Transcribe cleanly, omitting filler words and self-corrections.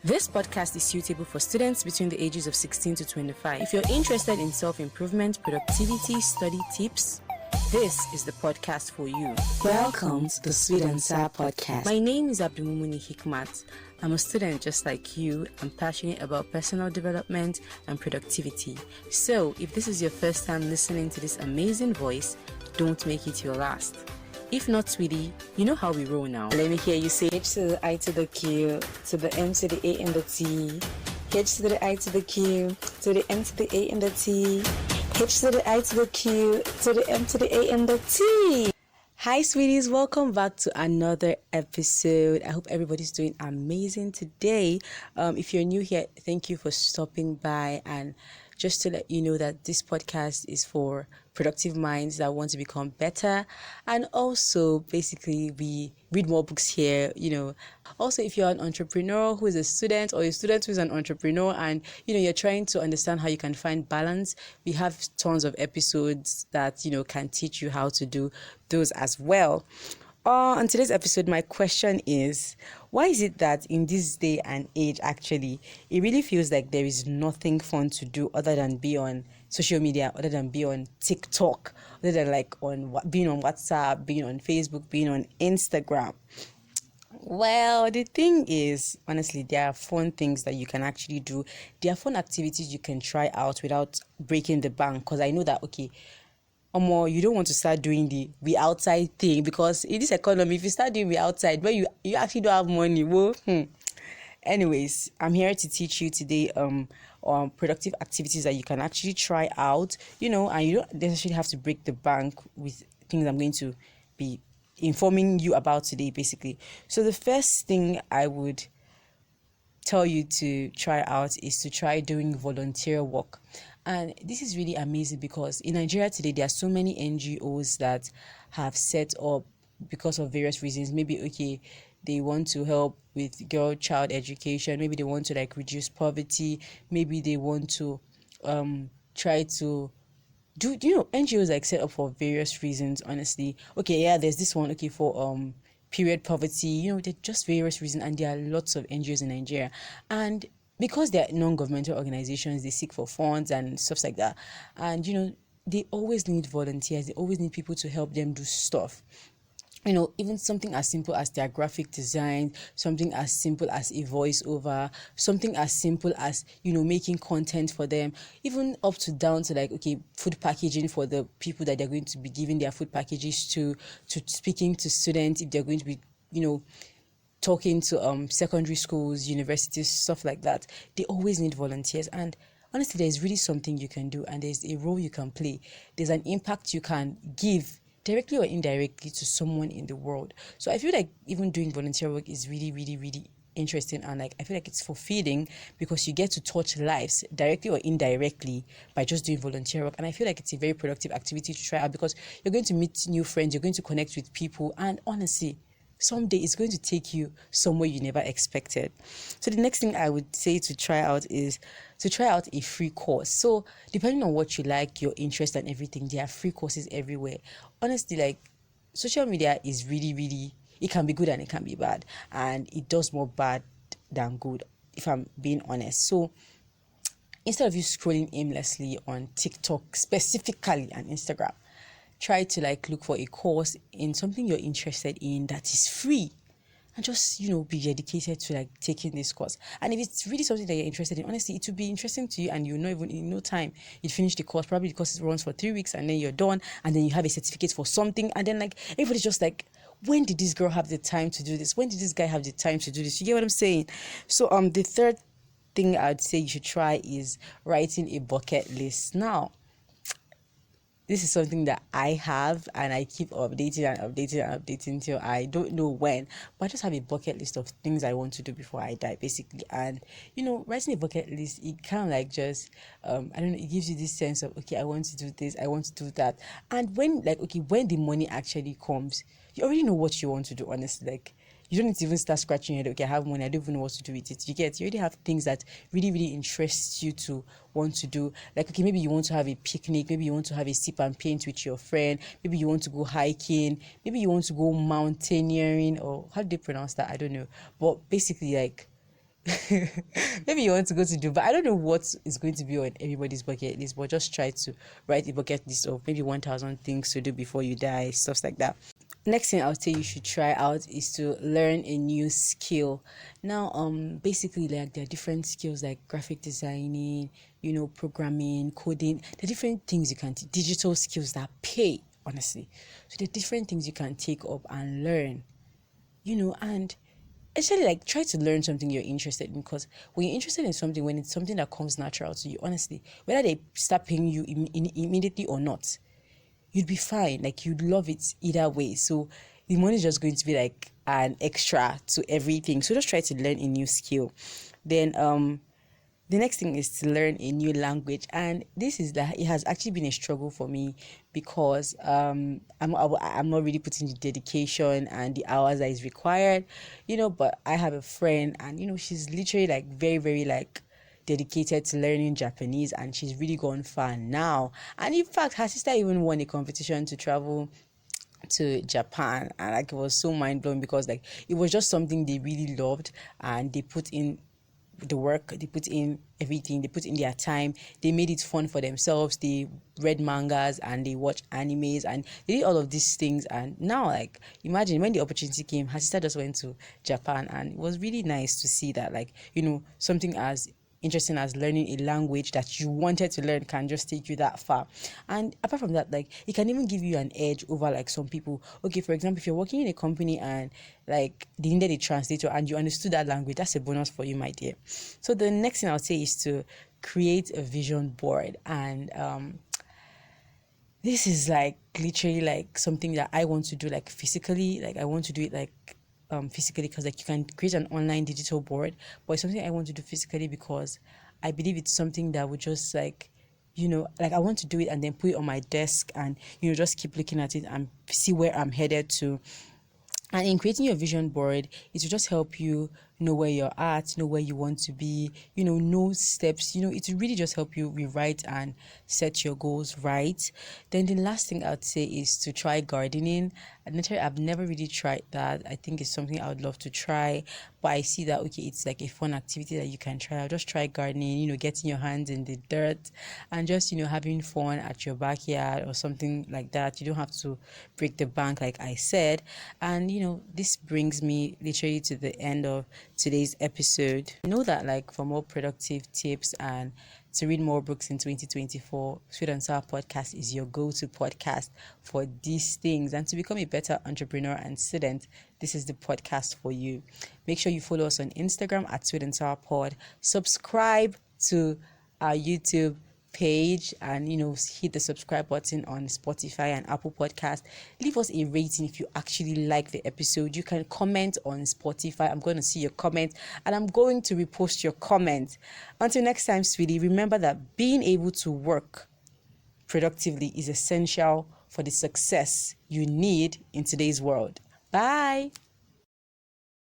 This podcast is suitable for students between the ages of 16 to 25. If you're interested in self-improvement, productivity, study tips, this is the podcast for you. Welcome to the Sweet and Sour Podcast. My name is Abdulmumuni Hikmat. I'm a student just like you. I'm passionate about personal development and productivity. So, if this is your first time listening to this amazing voice, don't make it your last. If not, sweetie, you know how we roll now. Let me hear you say H to the I to the Q, to the M to the A and the T. H to the I to the Q, to the M to the A and the T. H to the I to the Q, to the M to the A and the T. Hi, sweeties. Welcome back to another episode. I hope everybody's doing amazing today. If you're new here, thank you for stopping by. And just to let you know that this podcast is for productive minds that want to become better. And also, basically, we read more books here, Also, if you're an entrepreneur who is a student or a student who is an entrepreneur and, you're trying to understand how you can find balance, we have tons of episodes that, can teach you how to do those as well. On today's episode, my question is, why is it that in this day and age, actually, it really feels like there is nothing fun to do other than be on social media, other than be on TikTok, other than being on WhatsApp, being on Facebook, being on Instagram? Well, the thing is, honestly, there are fun things that you can actually do. There are fun activities you can try out without breaking the bank. Because I know that, you don't want to start doing the we outside thing, because in this economy, if you start doing we outside, where you actually don't have money, Anyways, I'm here to teach you today on productive activities that you can actually try out, and you don't necessarily have to break the bank with things I'm going to be informing you about today, basically. So the first thing I would tell you to try out is to try doing volunteer work. And this is really amazing because in Nigeria today, there are so many NGOs that have set up because of various reasons. Maybe, they want to help with child education. Maybe they want to reduce poverty. Maybe they want to try to do, NGOs set up for various reasons, honestly. There's this one, for period poverty, they're just various reasons, and there are lots of NGOs in Nigeria. And because they're non-governmental organizations, they seek for funds and stuff like that. And, they always need volunteers. They always need people to help them do stuff. Even something as simple as their graphic design, something as simple as a voiceover, something as simple as, making content for them, even up to down to food packaging for the people that they're going to be giving their food packages to speaking to students, if they're going to be, talking to secondary schools, universities, stuff like that. They always need volunteers. And honestly, there's really something you can do, and there's a role you can play. There's an impact you can give directly or indirectly to someone in the world. So I feel like even doing volunteer work is really, really, really interesting, and I feel like it's fulfilling because you get to touch lives directly or indirectly by just doing volunteer work. And I feel like it's a very productive activity to try out because you're going to meet new friends, you're going to connect with people, and honestly, someday it's going to take you somewhere you never expected. So the next thing I would say to try out is to try out a free course. So depending on what you like, your interest and everything, there are free courses everywhere. Honestly, social media is really, really, it can be good and it can be bad. And it does more bad than good, if I'm being honest. So instead of you scrolling aimlessly on TikTok specifically and Instagram, try to look for a course in something you're interested in that is free, and just be dedicated to taking this course. And if it's really something that you're interested in, honestly, it will be interesting to you, and you'll know even in no time you'd finish the course. Probably the course runs for 3 weeks, and then you're done, and then you have a certificate for something, and then everybody's just when did this girl have the time to do this? When did this guy have the time to do this? You get what I'm saying? So the third thing I'd say you should try is writing a bucket list. Now, this is something that I have, and I keep updating till I don't know when, but I just have a bucket list of things I want to do before I die, basically. And writing a bucket list, it kind of just it gives you this sense of, I want to do this, I want to do that. And when when the money actually comes, you already know what you want to do, honestly. You don't need to even start scratching your head. I have money, I don't even know what to do with it. You already have things that really, really interest you to want to do. Maybe you want to have a picnic, maybe you want to have a sip and paint with your friend, maybe you want to go hiking, maybe you want to go mountaineering, or how do they pronounce that? I don't know. But basically, maybe you want to go to Dubai. I don't know what is going to be on everybody's bucket list, but just try to write a bucket list of maybe 1,000 things to do before you die, stuff like that. Next thing I would say you should try out is to learn a new skill. Now, basically, like, there are different skills like graphic designing, programming, coding. There are different things you can digital skills that pay, honestly. So there are different things you can take up and learn, and actually, like, try to learn something you're interested in, because when you're interested in something, when it's something that comes natural to you, honestly, whether they start paying you immediately or not, you'd be fine. Like, you'd love it either way. So the money is just going to be like an extra to everything. So just try to learn a new skill. Then the next thing is to learn a new language, and this is that it has actually been a struggle for me, because I'm not really putting the dedication and the hours that is required, but I have a friend, and she's literally like very, very like dedicated to learning Japanese, and she's really gone far now. And in fact, her sister even won a competition to travel to Japan, and like, it was so mind-blowing, because like, it was just something they really loved, and they put in the work, they put in everything, they put in their time, they made it fun for themselves, they read mangas and they watch animes, and they did all of these things. And now, like, imagine when the opportunity came, her sister just went to Japan, and it was really nice to see that, like, something as interesting as learning a language that you wanted to learn can just take you that far. And apart from that, like, it can even give you an edge over like some people. Okay, for example, if you're working in a company and like they needed a translator and you understood that language, that's a bonus for you, my dear. So the next thing I'll say is to create a vision board. And this is like literally like something that I want to do, like physically. Like, I want to do it like physically, because like you can create an online digital board, but it's something I want to do physically, because I believe it's something that would just like, like, I want to do it and then put it on my desk, and just keep looking at it and see where I'm headed to. And in creating your vision board, it will just help you know where you're at, know where you want to be, know steps, it will really just help you rewrite and set your goals right. Then the last thing I'd say is to try gardening. I've never really tried that. I think it's something I would love to try, but I see that, okay, it's like a fun activity that you can try. I'll just try gardening, getting your hands in the dirt and just, having fun at your backyard or something like that. You don't have to break the bank, like I said. And, this brings me literally to the end of today's episode. Know that, like, for more productive tips and to read more books in 2024, Sweet and Sour Podcast is your go-to podcast for these things. And to become a better entrepreneur and student, this is the podcast for you. Make sure you follow us on Instagram at Sweet and Sour Pod. Subscribe to our YouTube page, and hit the subscribe button on Spotify and Apple Podcast. Leave us a rating if you actually like the episode. You can comment on Spotify. I'm going to see your comment and I'm going to repost your comment. Until next time, sweetie, remember that being able to work productively is essential for the success you need in today's world. Bye.